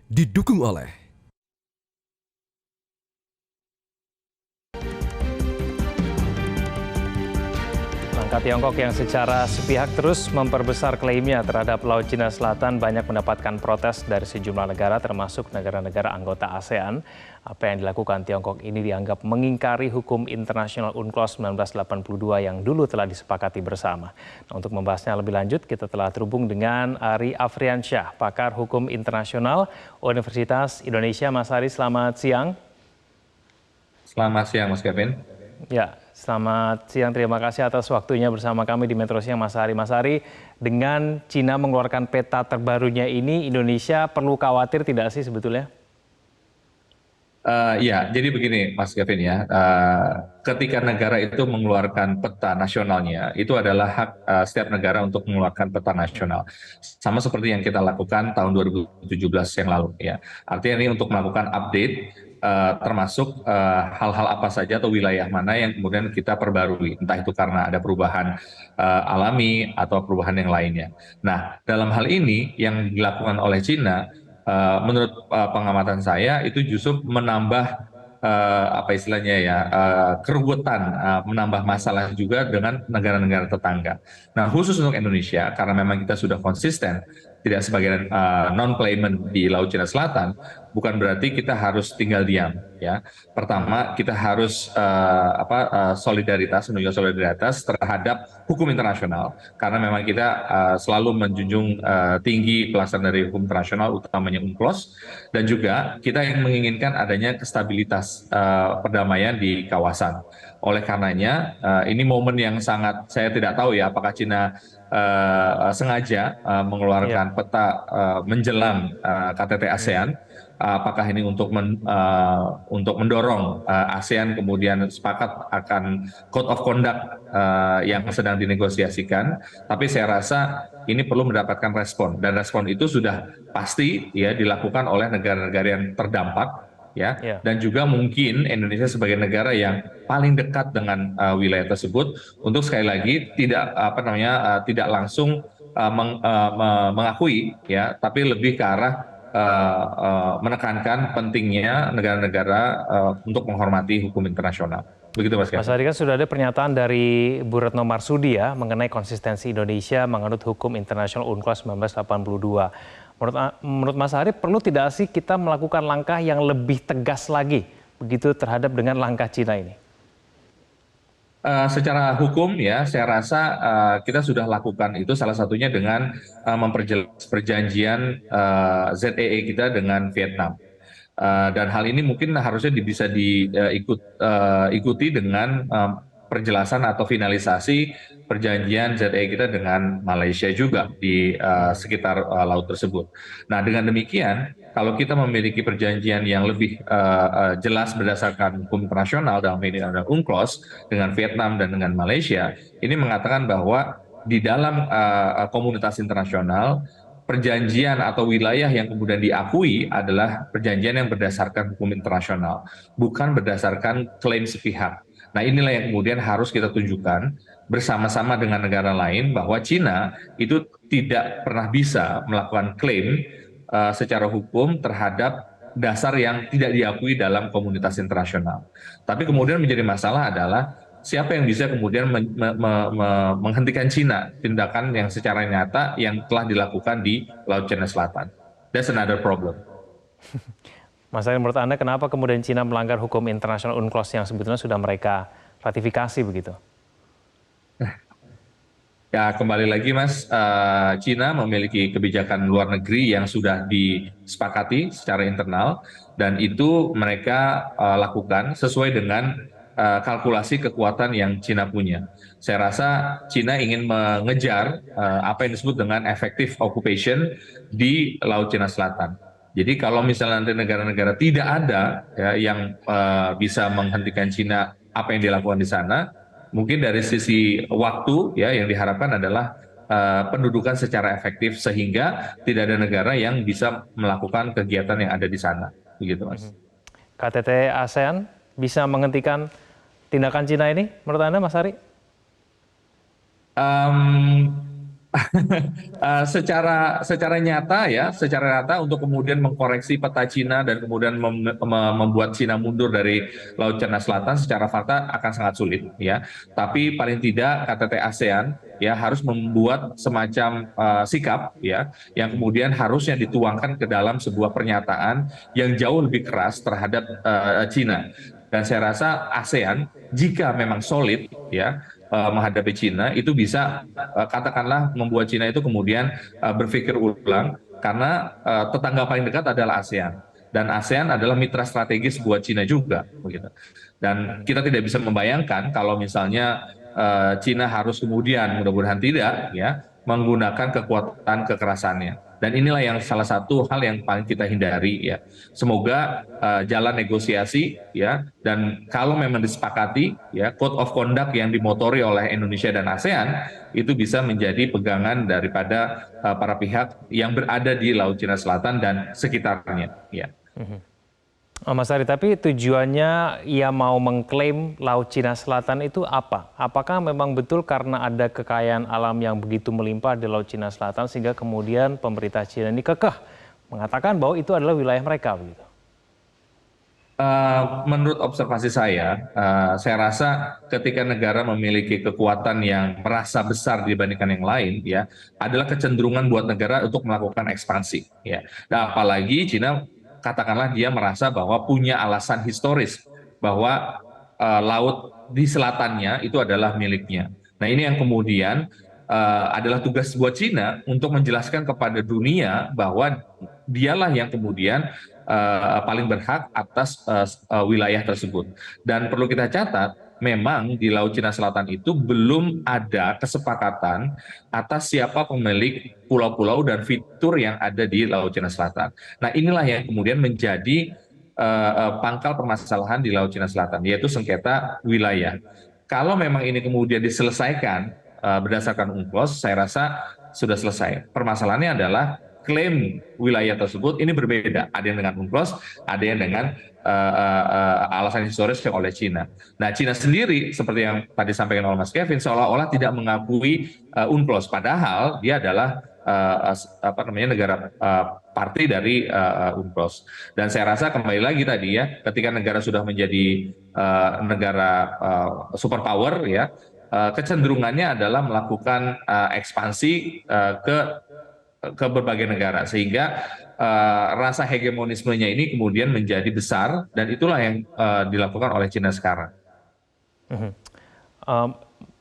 didukung oleh langkah Tiongkok yang secara sepihak terus memperbesar klaimnya terhadap Laut Cina Selatan banyak mendapatkan protes dari sejumlah negara termasuk negara-negara anggota ASEAN. Apa yang dilakukan Tiongkok ini dianggap mengingkari hukum internasional UNCLOS 1982 yang dulu telah disepakati bersama. Nah, untuk membahasnya lebih lanjut, kita telah terhubung dengan Ari Afriansyah, pakar hukum internasional Universitas Indonesia. Mas Ari, selamat siang. Selamat siang, Mas Kevin. Ya, selamat siang. Terima kasih atas waktunya bersama kami di Metro Siang, Mas Ari. Mas Ari, dengan Cina mengeluarkan peta terbarunya ini, Indonesia perlu khawatir tidak sih sebetulnya? Ya, jadi begini, Mas Kevin ya. Ketika negara itu mengeluarkan peta nasionalnya, itu adalah hak setiap negara untuk mengeluarkan peta nasional. Sama seperti yang kita lakukan tahun 2017 yang lalu. Ya, artinya ini untuk melakukan update. Termasuk hal-hal apa saja atau wilayah mana yang kemudian kita perbarui, entah itu karena ada perubahan alami atau perubahan yang lainnya. Nah, dalam hal ini yang dilakukan oleh Cina, menurut pengamatan saya itu justru menambah apa istilahnya ya, keruwetan, menambah masalah juga dengan negara-negara tetangga. Nah, khusus untuk Indonesia karena memang kita sudah konsisten tidak sebagai non-claimant di Laut Cina Selatan, bukan berarti kita harus tinggal diam. Ya, pertama kita harus menunjukkan solidaritas terhadap hukum internasional karena memang kita selalu menjunjung tinggi pelaksanaan dari hukum internasional, utamanya UNCLOS, dan juga kita yang menginginkan adanya stabilitas perdamaian di kawasan. Oleh karenanya ini momen yang sangat, saya tidak tahu ya apakah Cina sengaja mengeluarkan peta menjelang KTT ASEAN. Apakah ini untuk mendorong ASEAN kemudian sepakat akan Code of Conduct yang sedang dinegosiasikan? Tapi saya rasa ini perlu mendapatkan respon, dan respon itu sudah pasti ya dilakukan oleh negara-negara yang terdampak. Ya, dan juga mungkin Indonesia sebagai negara yang paling dekat dengan wilayah tersebut untuk sekali lagi tidak langsung mengakui ya, tapi lebih ke arah menekankan pentingnya negara-negara untuk menghormati hukum internasional. Begitu, Mas Mas Kevin. Ari, kan sudah ada pernyataan dari Bu Retno Marsudi ya mengenai konsistensi Indonesia menganut hukum internasional UNCLOS 1982. Menurut Mas Ari, perlu tidak sih kita melakukan langkah yang lebih tegas lagi begitu terhadap dengan langkah Cina ini? Secara hukum ya, saya rasa kita sudah lakukan itu salah satunya dengan memperjelas perjanjian ZEE kita dengan Vietnam. Dan hal ini mungkin harusnya bisa diikuti dengan perjelasan atau finalisasi perjanjian ZEE kita dengan Malaysia juga di sekitar laut tersebut. Nah, dengan demikian, kalau kita memiliki perjanjian yang lebih jelas berdasarkan hukum internasional dalam ini ada UNCLOS dengan Vietnam dan dengan Malaysia, ini mengatakan bahwa di dalam komunitas internasional perjanjian atau wilayah yang kemudian diakui adalah perjanjian yang berdasarkan hukum internasional, bukan berdasarkan klaim sepihak. Nah, inilah yang kemudian harus kita tunjukkan bersama-sama dengan negara lain bahwa Cina itu tidak pernah bisa melakukan klaim secara hukum terhadap dasar yang tidak diakui dalam komunitas internasional. Tapi kemudian menjadi masalah adalah siapa yang bisa kemudian menghentikan Cina, tindakan yang secara nyata yang telah dilakukan di Laut Cina Selatan. That's another problem. Mas Ari, menurut Anda kenapa kemudian Cina melanggar hukum internasional UNCLOS yang sebetulnya sudah mereka ratifikasi begitu? Ya, kembali lagi Mas, Cina memiliki kebijakan luar negeri yang sudah disepakati secara internal, dan itu mereka lakukan sesuai dengan kalkulasi kekuatan yang Cina punya. Saya rasa Cina ingin mengejar apa yang disebut dengan effective occupation di Laut Cina Selatan. Jadi kalau misalnya nanti negara-negara tidak ada ya, yang bisa menghentikan Cina apa yang dilakukan di sana, mungkin dari sisi waktu ya yang diharapkan adalah pendudukan secara efektif sehingga tidak ada negara yang bisa melakukan kegiatan yang ada di sana, begitu Mas. KTT ASEAN bisa menghentikan tindakan Cina ini menurut Anda, Mas Ari? Secara nyata ya, secara nyata untuk kemudian mengkoreksi peta Cina dan kemudian membuat Cina mundur dari Laut Cina Selatan secara fakta akan sangat sulit ya. Tapi paling tidak KTT ASEAN ya harus membuat semacam sikap ya yang kemudian harusnya dituangkan ke dalam sebuah pernyataan yang jauh lebih keras terhadap Cina. Dan saya rasa ASEAN jika memang solid ya menghadapi Cina itu bisa katakanlah membuat Cina itu kemudian berpikir ulang karena tetangga paling dekat adalah ASEAN dan ASEAN adalah mitra strategis buat Cina juga begitu. Dan kita tidak bisa membayangkan kalau misalnya Cina harus kemudian mudah-mudahan tidak ya menggunakan kekuatan kekerasannya. Dan inilah yang salah satu hal yang paling kita hindari ya. Semoga jalan negosiasi ya dan kalau memang disepakati ya code of conduct yang dimotori oleh Indonesia dan ASEAN itu bisa menjadi pegangan daripada para pihak yang berada di Laut Cina Selatan dan sekitarnya ya. Mas Ari, tapi tujuannya ia mau mengklaim Laut Cina Selatan itu apa? Apakah memang betul karena ada kekayaan alam yang begitu melimpah di Laut Cina Selatan sehingga kemudian pemerintah Cina ini kekeh mengatakan bahwa itu adalah wilayah mereka begitu? Menurut observasi saya rasa ketika negara memiliki kekuatan yang merasa besar dibandingkan yang lain, ya, adalah kecenderungan buat negara untuk melakukan ekspansi, ya. Nah, apalagi Cina, katakanlah dia merasa bahwa punya alasan historis bahwa laut di selatannya itu adalah miliknya. Nah, ini yang kemudian adalah tugas buat Cina untuk menjelaskan kepada dunia bahwa dialah yang kemudian paling berhak atas wilayah tersebut. Dan perlu kita catat, memang di Laut Cina Selatan itu belum ada kesepakatan atas siapa pemilik pulau-pulau dan fitur yang ada di Laut Cina Selatan. Nah, inilah yang kemudian menjadi pangkal permasalahan di Laut Cina Selatan, yaitu sengketa wilayah. Kalau memang ini kemudian diselesaikan berdasarkan UNCLOS, saya rasa sudah selesai. Permasalahannya adalah klaim wilayah tersebut ini berbeda. Ada yang dengan UNCLOS, ada yang dengan alasan historis yang oleh Cina. Nah, Cina sendiri seperti yang tadi disampaikan oleh Mas Kevin seolah-olah tidak mengakui UNCLOS, padahal dia adalah negara parti dari UNCLOS. Dan saya rasa kembali lagi tadi ya, ketika negara sudah menjadi negara superpower ya, kecenderungannya adalah melakukan ekspansi ke berbagai negara sehingga rasa hegemonismenya ini kemudian menjadi besar dan itulah yang dilakukan oleh Cina sekarang.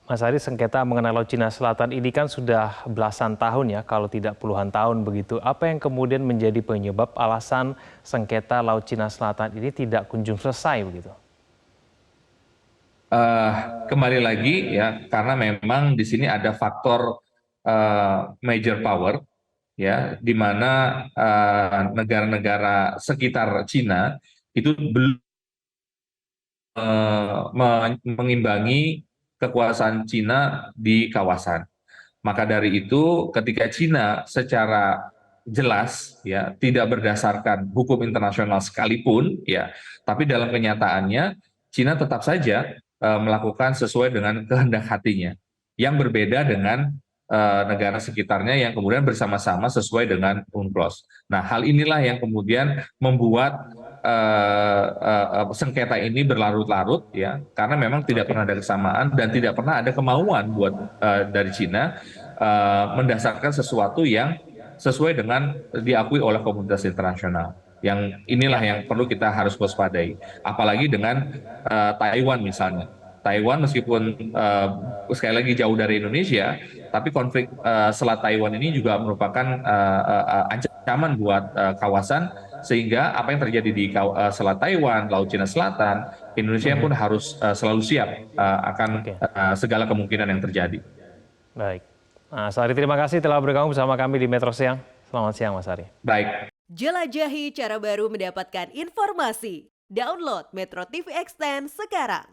Mas Ari, sengketa mengenai Laut Cina Selatan ini kan sudah belasan tahun ya, kalau tidak puluhan tahun begitu. Apa yang kemudian menjadi penyebab alasan sengketa Laut Cina Selatan ini tidak kunjung selesai begitu? Kembali lagi ya, karena memang di sini ada faktor major power ya, di mana negara-negara sekitar Cina itu belum mengimbangi kekuasaan Cina di kawasan. Maka dari itu, ketika Cina secara jelas ya tidak berdasarkan hukum internasional sekalipun ya, tapi dalam kenyataannya Cina tetap saja melakukan sesuai dengan kehendak hatinya, yang berbeda dengan negara sekitarnya yang kemudian bersama-sama sesuai dengan UNCLOS. Nah, hal inilah yang kemudian membuat sengketa ini berlarut-larut ya, karena memang tidak pernah ada kesamaan dan tidak pernah ada kemauan buat dari Cina mendasarkan sesuatu yang sesuai dengan diakui oleh komunitas internasional. Yang inilah yang perlu kita harus waspadai, apalagi dengan Taiwan misalnya. Taiwan meskipun sekali lagi jauh dari Indonesia, tapi konflik Selat Taiwan ini juga merupakan ancaman buat kawasan, sehingga apa yang terjadi di Selat Taiwan, Laut Cina Selatan, Indonesia pun harus selalu siap akan segala kemungkinan yang terjadi. Baik, Mas Ari, terima kasih telah bergabung bersama kami di Metro Siang. Selamat siang, Mas Ari. Baik. Jelajahi cara baru mendapatkan informasi. Download Metro TV Extend sekarang.